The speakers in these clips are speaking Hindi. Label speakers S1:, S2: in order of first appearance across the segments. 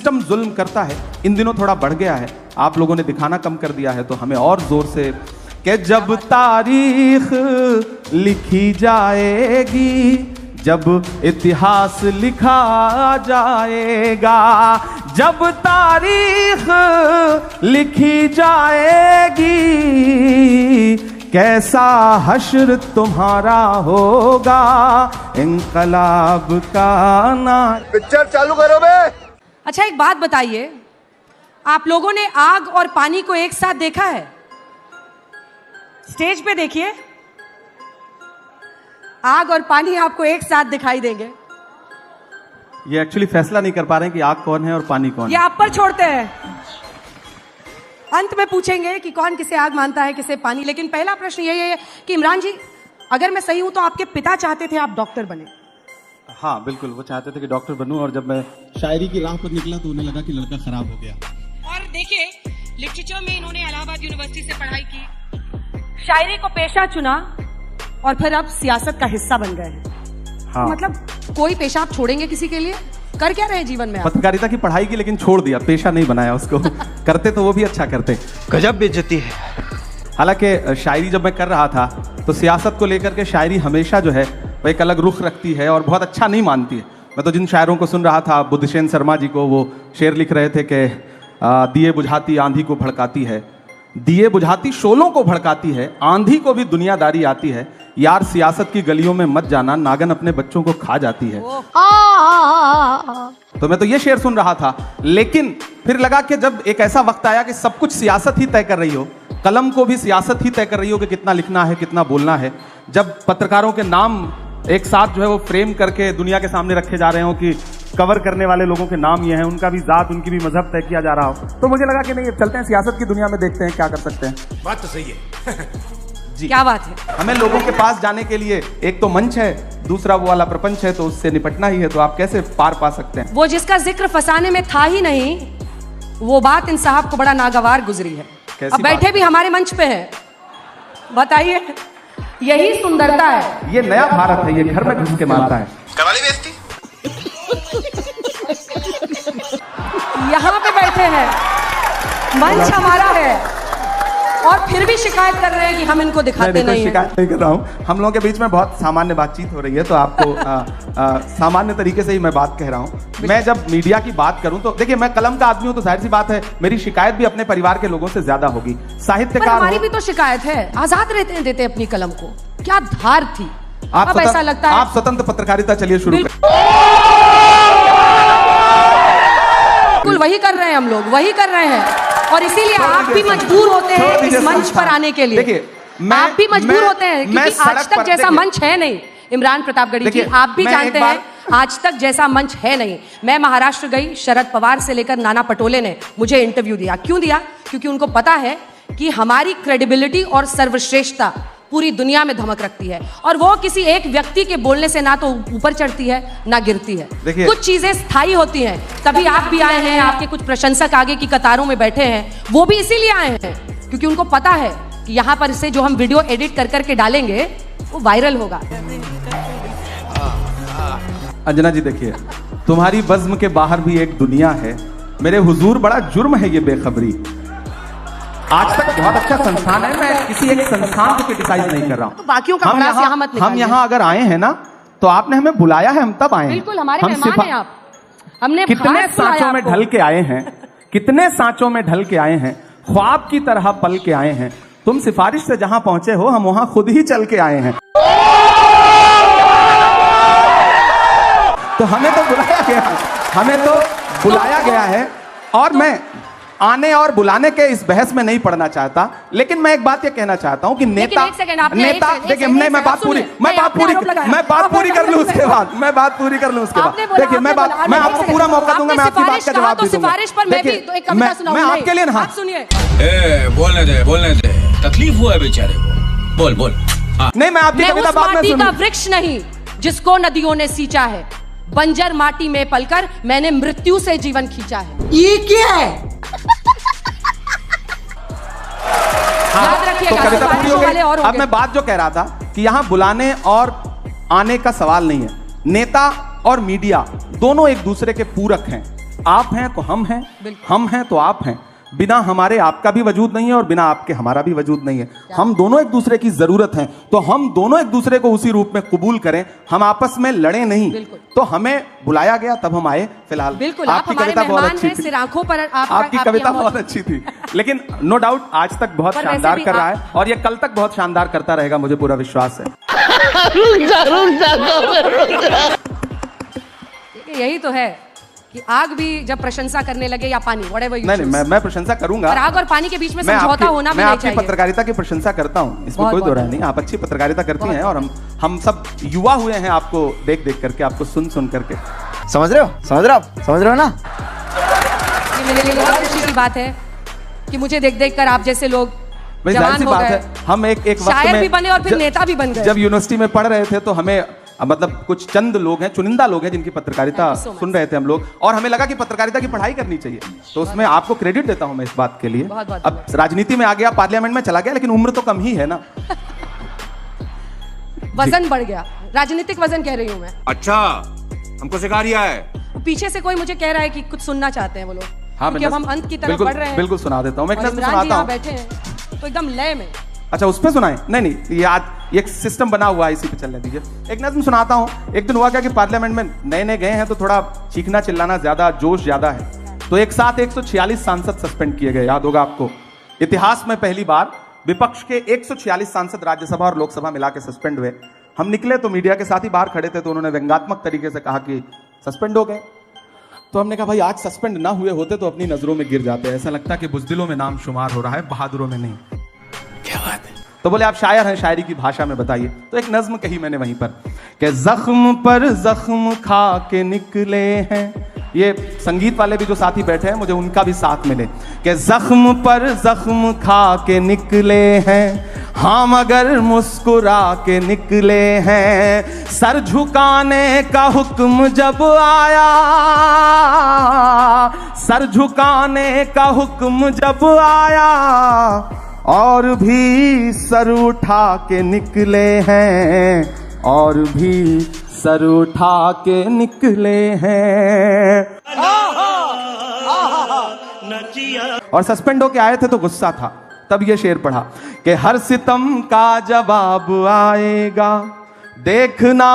S1: सिस्टम जुल्म करता है, इन दिनों थोड़ा बढ़ गया है, आप लोगों ने दिखाना कम कर दिया है, तो हमें और जोर से कि जब तारीख लिखी जाएगी, जब इतिहास लिखा जाएगा, जब तारीख लिखी जाएगी, कैसा हश्र तुम्हारा होगा, इंकलाब का ना।
S2: पिक्चर चालू करो बे।
S3: अच्छा एक बात बताइए, आप लोगों ने आग और पानी को एक साथ देखा है? स्टेज पे देखिए, आग और पानी आपको एक साथ दिखाई देंगे।
S1: ये एक्चुअली फैसला नहीं कर पा रहे हैं कि आग कौन है और पानी कौन है।
S3: ये आप पर छोड़ते हैं, अंत में पूछेंगे कि कौन किसे आग मानता है, किसे पानी। लेकिन पहला प्रश्न यही है कि इमरान जी, अगर मैं सही हूं तो आपके पिता चाहते थे आप डॉक्टर बने।
S1: हाँ बिल्कुल, वो चाहते थे कि डॉक्टर बनूं, और जब मैं शायरी की राह पर निकला तो उन्हें लगा कि लड़का खराब हो गया।
S3: और देखिए, लिटरेचर में इन्होंने इलाहाबाद यूनिवर्सिटी से पढ़ाई की, शायरी को पेशा चुना, और फिर अब सियासत का हिस्सा बन गए हैं।
S1: हाँ।
S3: मतलब कोई पेशा आप छोड़ेंगे किसी के लिए? कर क्या रहे जीवन में आप?
S1: पत्रकारिता की पढ़ाई की, लेकिन छोड़ दिया, पेशा नहीं बनाया उसको। करते तो वो भी अच्छा करते।
S4: गजब बेइज्जती है।
S1: हालांकि शायरी जब मैं कर रहा था तो सियासत को लेकर के शायरी हमेशा जो है वो एक अलग रुख रखती है और बहुत अच्छा नहीं मानती है। मैं तो जिन शायरों को सुन रहा था, बुद्धसेन शर्मा जी को, वो शेर लिख रहे थे कि दिए बुझाती आंधी को भड़काती है, दिए बुझाती शोलों को भड़काती है, आंधी को भी दुनियादारी आती है, यार सियासत की गलियों में मत जाना, नागन अपने बच्चों को खा जाती है। तो मैं तो ये शेर सुन रहा था, लेकिन फिर लगा कि जब एक ऐसा वक्त आया कि सब कुछ सियासत ही तय कर रही हो, कलम को भी सियासत ही तय कर रही हो कि कितना लिखना है, कितना बोलना है, जब पत्रकारों के नाम एक साथ जो है वो फ्रेम करके दुनिया के सामने रखे जा रहे हो कि कवर करने वाले लोगों के नाम ये हैं, उनका भी जात, उनकी भी मजहब तय किया जा रहा हो, तो मुझे लगा कि नहीं, चलते हैं सियासत की दुनिया में, देखते हैं क्या कर सकते हैं।
S4: बात तो सही है।
S1: जी
S3: क्या बात है।
S1: हमें लोगों के पास जाने के लिए एक तो मंच है, दूसरा वो वाला प्रपंच है, तो उससे निपटना ही है, तो आप कैसे पार पा सकते हैं।
S3: वो जिसका जिक्र फसाने में था ही नहीं, वो बात इन साहब को बड़ा नागवार गुजरी है। अब बैठे भी हमारे मंच पे हैं, बताइए, यही सुंदरता है।
S1: ये नया भारत है, ये घर में घुस के मारता है।
S4: करवाली बेइज्जती।
S3: यहाँ पे बैठे हैं, मंच हमारा है, और फिर भी शिकायत कर रहे हैं कि हम इनको दिखाते नहीं हैं।
S1: शिकायत नहीं कर रहा हूँ, हम लोगों के बीच में बहुत सामान्य बातचीत हो रही है, तो आपको सामान्य तरीके से ही मैं बात कह रहा हूँ। मैं जब मीडिया की बात करूँ तो देखिए, मैं कलम का आदमी हूँ, तो जाहिर सी बात है मेरी शिकायत भी अपने परिवार के लोगों से ज्यादा होगी। साहित्यकार
S3: हमारी भी तो शिकायत है, आजाद रहते हैं, देते अपनी कलम को, क्या धार थी। अब ऐसा लगता है
S1: आप स्वतंत्र पत्रकारिता चलिए शुरू करें।
S3: बिल्कुल वही कर रहे हैं हम लोग, वही कर रहे हैं, और इसीलिए आप भी मजबूर होते हैं इस मंच पर आने के लिए।
S1: देखिए,
S3: आप भी मजबूर होते हैं, क्योंकि आज तक जैसा मंच है नहीं। इमरान प्रतापगढ़ी जी, आप भी जानते हैं आज तक जैसा मंच है नहीं। मैं महाराष्ट्र गई, शरद पवार से लेकर नाना पटोले ने मुझे इंटरव्यू दिया। क्यों दिया? क्योंकि उनको पता है कि हमारी क्रेडिबिलिटी और सर्वश्रेष्ठता पूरी दुनिया में धमक रखती है, और वो किसी एक व्यक्ति के बोलने से ना तो ऊपर चढ़ती है ना गिरती है। कुछ चीजें स्थायी होती हैं। तभी आप भी आए हैं, आपके कुछ प्रशंसक आगे की कतारों में बैठे हैं, वो भी इसीलिए आए हैं क्योंकि उनको पता है कि यहाँ पर इसे जो हम वीडियो एडिट कर करके डालेंगे वो वायरल होगा।
S1: अंजना जी देखिए, तुम्हारी बज़्म के बाहर भी एक दुनिया है, मेरे हुजूर बड़ा जुर्म है ये बेखबरी। आज तक बहुत अच्छा संस्थान है, मैं किसी एक संस्थान को क्रिटिसाइज नहीं कर रहा हूँ।
S3: तो बाकियों का भड़ास यहाँ मत निकालिए।
S1: हम यहाँ अगर आए हैं ना, तो आपने हमें बुलाया है, हम तब आए हैं।
S3: बिल्कुल हमारे मेहमान हैं आप। हमने
S1: कितने सांचों में ढल के आए हैं, कितने सांचों में ढल के आए हैं, ख्वाब की तरह पल के आए हैं। तुम सिफारिश से जहां पहुंचे हो, हम वहां खुद ही चल के आए हैं। तो हमें तो बुलाया गया है, हमें तो बुलाया गया है, और मैं आने और बुलाने के इस बहस में नहीं पढ़ना चाहता, लेकिन मैं एक बात ये कहना चाहता हूं कि नेता देखिए, मैं बात पूरी कर लूं उसके बाद, देखिए मैं आपको पूरा मौका दूंगा, मैं आपकी बात का जवाब भी दूंगा। मैं आपके लिए ना,
S3: सुनिए,
S4: बोलने दे, तकलीफ हुआ है बेचारे को, बोल।
S1: नहीं, मैं आपकी कविता बाद में सुनूं।
S3: वृक्ष नहीं जिसको नदियों ने सींचा है, बंजर माटी में पलकर मैंने मृत्यु से जीवन खींचा है। ये क्या है? याद रखिएगा,
S1: तो कविता पूरी हो गई। अब मैं बात जो कह रहा था कि यहाँ बुलाने और आने का सवाल नहीं है। नेता और मीडिया दोनों एक दूसरे के पूरक हैं। आप हैं तो हम हैं, हम हैं तो आप हैं। बिना हमारे आपका भी वजूद नहीं है और बिना आपके हमारा भी वजूद नहीं है। हम दोनों एक दूसरे की जरूरत हैं, तो हम दोनों एक दूसरे को उसी रूप में कबूल करें, हम आपस में लड़े नहीं। तो हमें बुलाया गया तब हम आए। फिलहाल
S3: बिल्कुल, आपकी कविता बहुत अच्छी थी, सिर आंखों पर
S1: आपकी कविता बहुत अच्छी थी, लेकिन नो डाउट आज तक बहुत शानदार कर रहा है और ये कल तक बहुत शानदार करता रहेगा, मुझे पूरा विश्वास है।
S3: यही तो है कि आग भी जब प्रशंसा करने लगे या पानी, whatever you choose।
S1: नहीं, मैं प्रशंसा करूंगा।
S3: और आग और पानी के बीच में समझौता होना भी नहीं चाहिए।
S1: मैं आपकी पत्रकारिता की प्रशंसा करता हूं, इसमें कोई दो राय नहीं। आप अच्छी पत्रकारिता करती हैं और हम सब युवा हुए हैं आपको देख देख करके, आपको सुन करके।
S2: समझ रहे हो ना?
S3: ये मेरे लिए बहुत खुशी की बात है कि मुझे देख देख कर आप जैसे लोग जवान हो गए।
S1: हम एक वक्त
S3: शायर
S1: में
S3: भी बने और फिर नेता भी बन गए।
S1: जब यूनिवर्सिटी में पढ़ रहे थे तो हमें मतलब कुछ चंद लोग हैं, चुनिंदा लोग हैं जिनकी पत्रकारिता सुन रहे थे हम लोग, और हमें लगा कि पत्रकारिता की पढ़ाई करनी चाहिए। तो उसमें आपको क्रेडिट देता हूं मैं इस बात के लिए। अब राजनीति में आ गया, पार्लियामेंट में चला गया, लेकिन उम्र तो कम ही है ना।
S3: वजन बढ़ गया, राजनीतिक वजन कह रही हूं मैं।
S4: अच्छा, हमको सिखा रिया है।
S3: पीछे से कोई मुझे कह रहा है कि कुछ सुनना चाहते हैं वो लोग।
S1: हाँ,
S3: क्योंकि अब हम अंत की तरफ बढ़ रहे हैं।
S1: बिल्कुल सुना देता हूँ मैं, एक नज़्म सुनाता हूँ।
S3: बैठे हैं तो एकदम लय में।
S1: अच्छा, उस पे सुनाएं? नहीं, ये आज एक सिस्टम बना हुआ है, इसी पे चलने दीजिए। एक नज़्म सुनाता हूँ। एक दिन हुआ क्या कि पार्लियामेंट में नए गए हैं तो थोड़ा चीखना चिल्लाना ज्यादा, जोश ज्यादा है, तो एक साथ 146 सांसद सस्पेंड किए गए। याद होगा आपको, इतिहास में पहली बार विपक्ष के 146 सांसद राज्यसभा और लोकसभा मिला के सस्पेंड हुए। हम निकले तो मीडिया के साथ ही बाहर खड़े थे, तो उन्होंने व्यंग्यात्मक तरीके से कहा कि सस्पेंड हो गए। तो हमने कहा भाई आज सस्पेंड ना हुए होते तो अपनी नजरों में गिर जाते, ऐसा लगता कि बुज़दिलों में नाम शुमार हो रहा है, बहादुरों में नहीं।
S4: क्या बात है?
S1: तो बोले आप शायर हैं, शायरी की भाषा में बताइए। तो एक नज्म कही मैंने वहीं पर कि जख्म पर जख्म खा के निकले हैं। ये संगीत वाले भी जो साथी बैठे हैं, मुझे उनका भी साथ मिले कि जख्म पर जख्म खा के निकले हैं, हाँ मगर मुस्कुरा के निकले हैं। सर झुकाने का हुक्म जब आया, सर झुकाने का हुक्म जब आया, और भी सर उठा के निकले हैं, और भी सर उठा के निकले हैं। और सस्पेंड होके आए थे तो गुस्सा था, तब ये शेर पढ़ा कि हर सितम का जवाब आएगा, देखना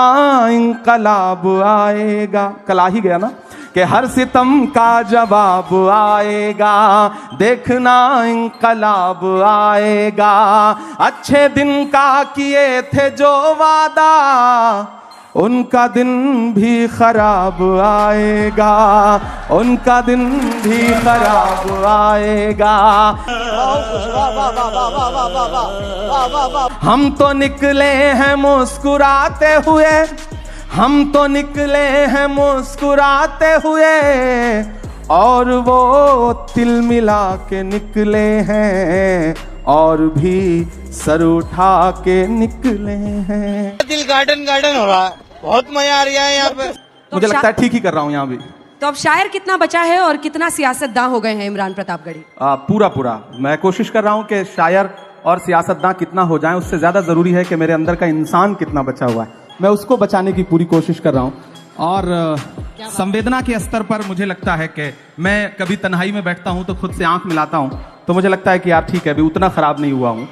S1: इंकलाब आएगा। कल आ ही गया ना कि हर सितम का जवाब आएगा, देखना इंकलाब आएगा। अच्छे दिन का किए थे जो वादा, उनका दिन भी खराब आएगा, उनका दिन भी खराब आएगा। हम तो निकले हैं मुस्कुराते हुए, हम तो निकले हैं मुस्कुराते हुए, और वो तिल मिला के निकले हैं, और भी सर उठा के निकले हैं।
S2: दिल गार्डन हो रहा है, बहुत मजा आ रहा है यहाँ पे।
S1: मुझे लगता है ठीक ही कर रहा हूँ यहाँ भी।
S3: तो अब शायर कितना बचा है और कितना सियासतदां हो गए हैं इमरान प्रतापगढ़ी?
S1: पूरा मैं कोशिश कर रहा हूँ कि शायर और सियासतदां कितना हो जाएं, उससे ज्यादा जरूरी है कि मेरे अंदर का इंसान कितना बचा हुआ है, मैं उसको बचाने की पूरी कोशिश कर रहा हूँ। और संवेदना के स्तर पर मुझे लगता है कि मैं कभी तन्हाई में बैठता हूँ तो खुद से आंख मिलाता हूँ, तो मुझे लगता है कि यार ठीक है, अभी उतना खराब नहीं हुआ हूँ।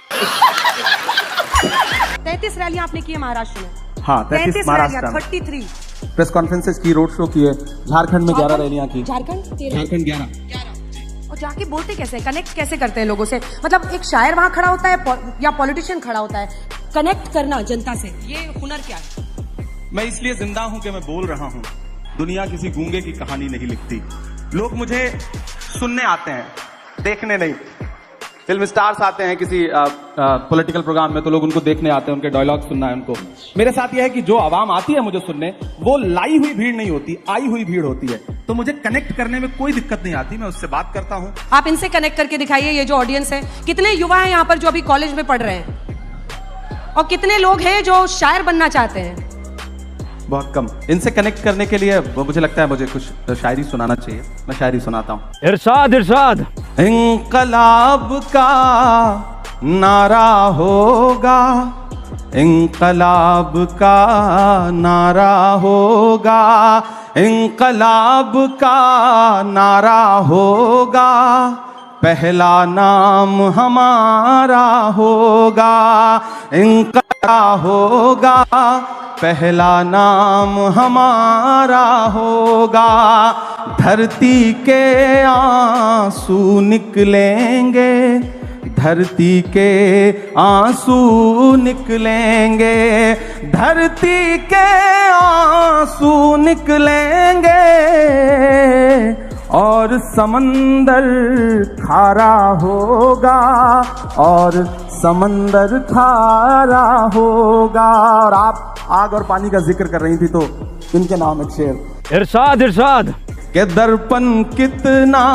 S3: 33 रैलियां आपने की है महाराष्ट्र में?
S1: हाँ, 33 महाराष्ट्र में।
S3: 33
S1: प्रेस कॉन्फ्रेंसेस की, रोड शो किए। झारखंड में 11 रैलियां की।
S3: झारखंड
S1: 11।
S3: और जाके बोलते कैसे, कनेक्ट कैसे करते हैं लोगों से? मतलब एक शायर वहां खड़ा होता है या पॉलिटिशियन खड़ा होता है, कनेक्ट करना जनता से, ये हुनर क्या है?
S1: मैं इसलिए जिंदा हूं कि मैं बोल रहा हूं। दुनिया किसी गूंगे की कहानी नहीं लिखती। लोग मुझे सुनने आते हैं, देखने नहीं। फिल्म स्टार्स आते हैं किसी पॉलिटिकल प्रोग्राम में तो लोग उनको देखने आते हैं, उनके डायलॉग सुनना है उनको। मेरे साथ यह है कि जो आवाम आती है मुझे सुनने, वो लाई हुई भीड़ नहीं होती, आई हुई भीड़ होती है। तो मुझे कनेक्ट करने में कोई दिक्कत नहीं आती, मैं उससे बात करता हूँ।
S3: आप इनसे कनेक्ट करके दिखाइए। ये जो ऑडियंस है, कितने युवा हैं यहाँ पर जो अभी कॉलेज में पढ़ रहे हैं, और कितने लोग हैं जो शायर बनना चाहते हैं?
S1: बहुत कम। इनसे कनेक्ट करने के लिए मुझे लगता है मुझे कुछ शायरी सुनाना चाहिए। मैं शायरी सुनाता हूँ।
S2: इरशाद इरशाद।
S1: इंकलाब का नारा होगा, इंकलाब का नारा होगा, इंकलाब का नारा होगा, पहला नाम हमारा होगा। इंकलाब होगा, पहला नाम हमारा होगा। धरती के आंसू निकलेंगे, धरती के आंसू निकलेंगे, धरती के आंसू निकलेंगे। और समंदर खारा होगा, और समंदर खारा होगा। और आप आग और पानी का जिक्र कर रही थी तो इनके नाम एक शेर।
S5: इरशाद इरशाद
S1: के दर्पण कितना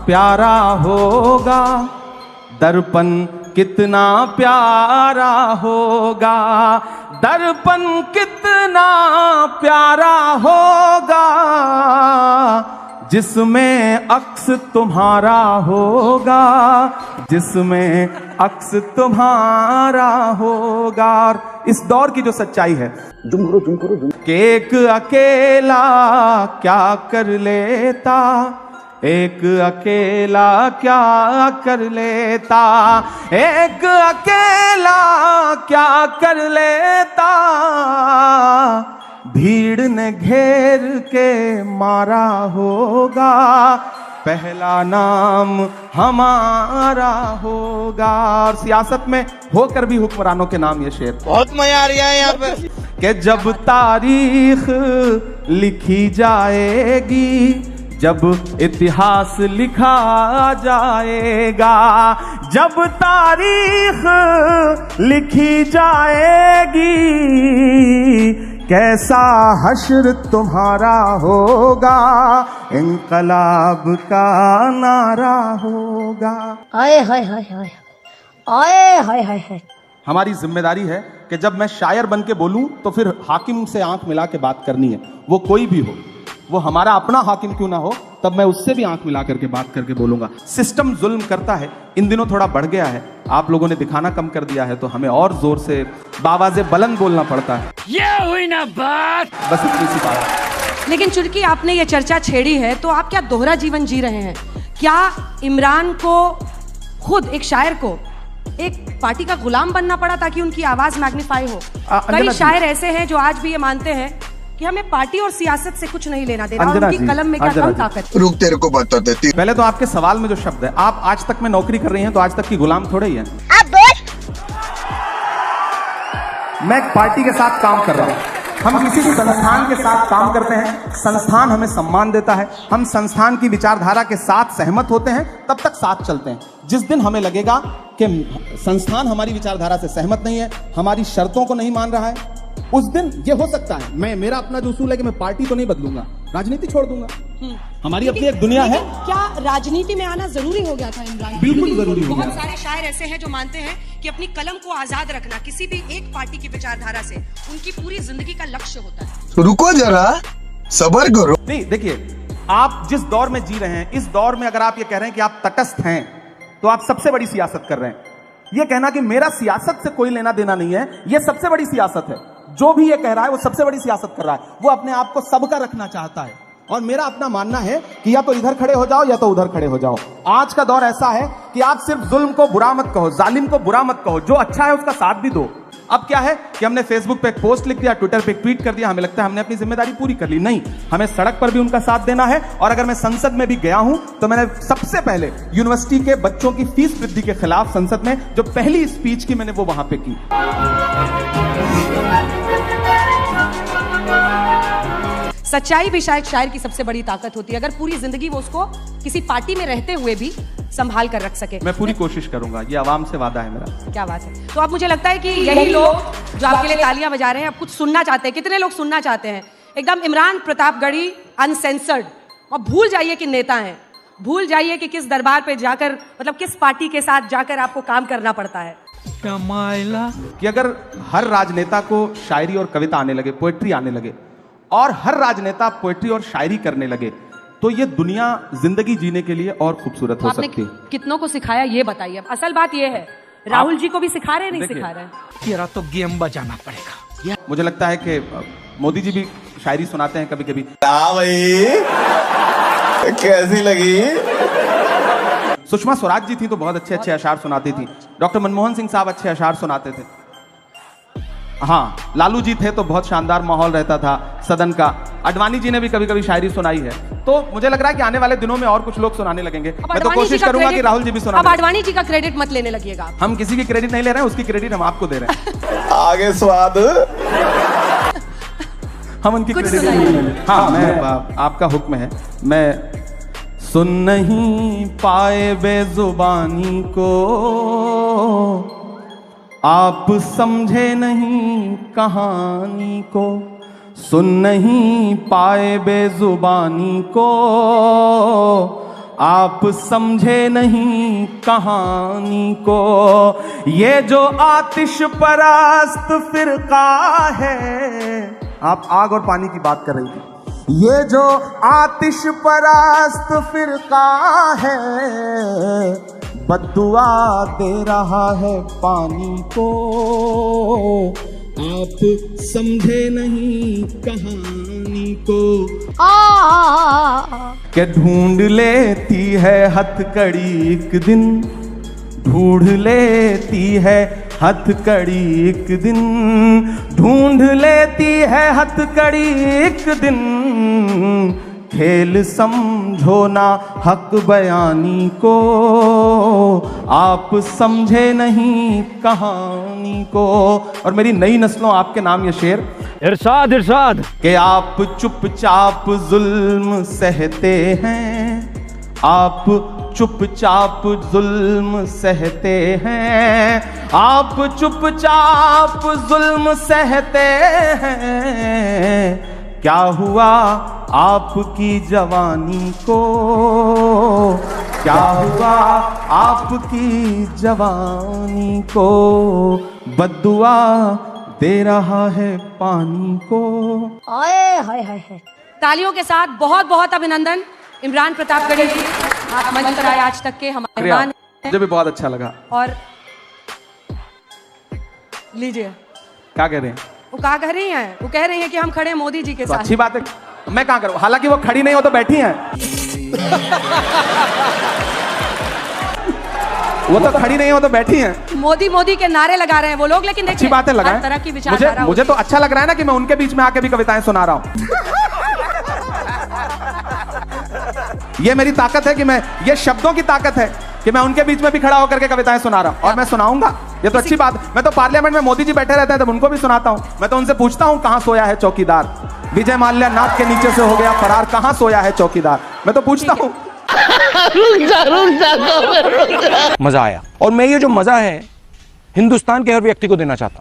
S1: प्यारा होगा, दर्पण कितना प्यारा होगा, दर्पण कितना प्यारा होगा। जिसमें अक्स तुम्हारा होगा, जिसमें अक्स तुम्हारा होगा। और इस दौर की जो सच्चाई है, कि एक अकेला क्या कर लेता, एक अकेला क्या कर लेता, एक अकेला क्या कर लेता। भीड़ ने घेर के मारा होगा, पहला नाम हमारा होगा। और सियासत में होकर भी हुक्मरानों के नाम ये शेर।
S2: बहुत मजा आ रहा है यहाँ पे।
S1: कि जब तारीख लिखी जाएगी, जब इतिहास लिखा जाएगा, जब तारीख लिखी जाएगी, कैसा हश्र तुम्हारा होगा, इंकलाब का नारा होगा।
S6: आए हाय हाय हाय, आए हाय हाय हाय।
S1: हमारी जिम्मेदारी है कि जब मैं शायर बन के बोलूं तो फिर हाकिम से आंख मिला के बात करनी है। वो कोई भी हो, वो हमारा अपना हाकिम क्यों ना हो, तब मैं उससे भी आंख मिला करके बात करके बोलूंगा। सिस्टम जुल्म करता है, इन दिनों थोड़ा बढ़ गया है, आप लोगों ने दिखाना कम कर दिया है, तो हमें और जोर से बावाज़े बुलंद बोलना पड़ता है।
S5: ये हुई ना बात।
S1: बस इतनी सी बात है।
S3: लेकिन चूंकि आपने ये चर्चा छेड़ी है, तो आप क्या दोहरा जीवन जी रहे हैं? क्या इमरान को, खुद एक शायर को, एक पार्टी का गुलाम बनना पड़ा ताकि उनकी आवाज मैग्नीफाई हो? कई शायर ऐसे हैं जो आज भी ये मानते हैं कि हमें पार्टी और सियासत से कुछ नहीं लेना देना, और उनकी कलम में क्या कम ताकत है।
S7: रुक, तेरे को बता देती।
S1: पहले तो आपके सवाल में जो शब्द है, आप आज तक में नौकरी कर रही हैं तो आज तक की गुलाम थोड़े ही है। मैं एक पार्टी के साथ काम कर रहा हूं, हम किसी संस्थान के साथ काम करते हैं, संस्थान हमें सम्मान देता है, हम संस्थान की विचारधारा के साथ सहमत होते हैं, तब तक साथ चलते हैं। जिस दिन हमें लगेगा कि संस्थान हमारी विचारधारा से सहमत नहीं है, हमारी शर्तों को नहीं मान रहा है, उस दिन ये हो सकता है मेरा अपना जो उसूल है कि मैं पार्टी तो नहीं बदलूंगा, राजनीति छोड़ दूंगा। हमारी अपनी एक दुनिया है।
S3: क्या राजनीति में आना जरूरी हो गया था इमरान?
S1: बिल्कुल जरूरी हो गया।
S3: बहुत सारे शायर ऐसे हैं जो मानते हैं कि अपनी कलम को आजाद रखना किसी भी एक पार्टी की विचारधारा से उनकी पूरी जिंदगी का लक्ष्य होता है।
S7: रुको जरा, सब्र करो।
S1: नहीं, देखिए, आप जिस दौर में जी रहे हैं, इस दौर में अगर आप ये कह रहे हैं कि आप तटस्थ हैं, तो आप सबसे बड़ी सियासत कर रहे हैं। ये कहना कि मेरा सियासत से कोई लेना देना नहीं है, ये सबसे बड़ी सियासत है। जो भी ये कह रहा है वो सबसे बड़ी सियासत कर रहा है, वो अपने आप को सबका रखना चाहता है। और मेरा अपना मानना है कि या तो इधर खड़े हो जाओ या तो उधर खड़े हो जाओ। आज का दौर ऐसा है कि आप सिर्फ जुल्म को बुरा मत कहो, जालिम को बुरा मत कहो, जो अच्छा है उसका साथ भी दो। अब क्या है कि हमने फेसबुक पे एक पोस्ट लिख दिया, ट्विटर पे एक ट्वीट कर दिया, हमें लगता है हमने अपनी जिम्मेदारी पूरी कर ली। नहीं, हमें सड़क पर भी उनका साथ देना है। और अगर मैं संसद में भी गया हूं तो मैंने सबसे पहले यूनिवर्सिटी के बच्चों की फीस वृद्धि के खिलाफ संसद में जो पहली स्पीच की मैंने वो वहां पे की।
S3: सच्चाई भी शायद शायर की सबसे बड़ी ताकत होती है, अगर पूरी जिंदगी वो उसको किसी पार्टी में रहते हुए भी संभाल कर रख सके।
S1: मैं पूरी कोशिश करूंगा, ये आवाम से वादा है मेरा।
S3: क्या बात है। तो अब मुझे लगता है कि यही लोग जो आपके लिए तालियां बजा रहे हैं, अब कुछ सुनना चाहते हैं। कितने लोग सुनना चाहते हैं एकदम इमरान प्रतापगढ़ी अनसेंसर्ड? और भूल जाइए कि नेता हैं, भूल जाइए कि किस दरबार पे जाकर, मतलब किस पार्टी के साथ जाकर आपको काम करना पड़ता है।
S1: कि अगर हर राजनेता को शायरी और कविता आने लगे, पोएट्री आने लगे, और हर राजनेता पोएट्री और शायरी करने लगे, तो ये दुनिया जिंदगी जीने के लिए और खूबसूरत हो सकती है।
S3: कितनों को सिखाया ये बताइए। असल बात ये है, राहुल जी को भी सिखा रहे हैं, नहीं सिखा रहे हैं?
S5: तेरा तो गेम बजाना पड़ेगा।
S1: मुझे लगता है कि मोदी जी भी शायरी सुनाते हैं कभी कभी।
S2: हाँ भाई, कैसी लगी?
S1: सुषमा स्वराज जी थी तो बहुत अच्छे अच्छे अशार सुनाती थी। डॉक्टर मनमोहन सिंह साहब अच्छे अशार सुनाते थे। हाँ, लालू जी थे तो बहुत शानदार माहौल रहता था सदन का। अडवाणी जी ने भी कभी कभी शायरी सुनाई है। तो मुझे लग रहा है कि आने वाले दिनों में और कुछ लोग सुनाने लगेंगे। मैं तो कोशिश करूंगा कि राहुल जी भी सुना।
S3: अब अडवाणी जी का क्रेडिट मत लेने लगिएगा।
S1: हम किसी की क्रेडिट नहीं ले रहे हैं, उसकी क्रेडिट हम आपको दे रहे हैं।
S2: आगे स्वाद।
S1: हम उनकी क्रेडिट नहीं ले रहे। हाँ, मैं आपका हुक्म है। मैं सुन नहीं पाए बेजुबानी को, आप समझे नहीं कहानी को। सुन नहीं पाए बेजुबानी को, आप समझे नहीं कहानी को। ये जो आतिश परस्त फिरका है, आप आग और पानी की बात कर रही थी। ये जो आतिश परस्त फिरका है, बद्दुआ दे रहा है पानी को। आप समझे नहीं कहानी को। के ढूंढ लेती है हथकड़ी एक दिन, ढूंढ लेती है हथकड़ी एक दिन, ढूंढ लेती है हथकड़ी एक दिन। खेल समझो ना हक बयानी को, आप समझे नहीं कहानी को। और मेरी नई नस्लों आपके नाम ये शेर।
S5: इरशाद इरशाद
S1: कि आप चुपचाप जुल्म सहते हैं, आप चुपचाप जुल्म सहते हैं, आप चुपचाप जुल्म सहते हैं। क्या हुआ आपकी जवानी को, क्या हुआ आपकी जवानी को। बद्दुआ दे रहा है पानी को।
S6: आए हाय हाय हाय।
S3: तालियों के साथ बहुत बहुत अभिनंदन इमरान प्रतापगढ़ी जी, आप मंच पर आए आज तक के हमारे मेहमान हैं।
S1: मुझे भी बहुत अच्छा लगा।
S3: और लीजिए,
S1: क्या कह रहे हैं?
S3: वो कहा कह रही हैं, वो कह रही हैं कि हम खड़े हैं मोदी जी के
S1: तो
S3: साथ।
S1: अच्छी बात है, मैं कहाँ करूँ? हालांकि वो खड़ी नहीं हो तो बैठी हैं। वो तो खड़ी नहीं हो तो बैठी हैं।
S3: मोदी मोदी के नारे लगा रहे हैं वो लोग, लेकिन देखिए
S1: अच्छी बात है,
S3: हर
S1: लगाएं।
S3: तरह की विचारधारा
S1: मुझे तो अच्छा लग रहा है ना कि मैं उनके बीच में आके भी कविताएं सुना रहा हूँ। ये मेरी ताकत है कि मैं, ये शब्दों की ताकत है कि मैं उनके बीच में भी खड़ा होकर के कविताएं सुना रहा हूं। और मैं सुनाऊंगा, ये तो अच्छी बात। मैं तो पार्लियामेंट में मोदी जी बैठे रहते हैं तब उनको भी सुनाता हूं। मैं तो उनसे पूछता हूं कहां सोया है चौकीदार, विजय माल्या नाक के नीचे से हो गया फरार, कहां सोया है चौकीदार। मैं तो पूछता हूं।
S8: मजा आया, और मैं ये जो मजा है हिंदुस्तान के हर व्यक्ति को देना चाहता हूं।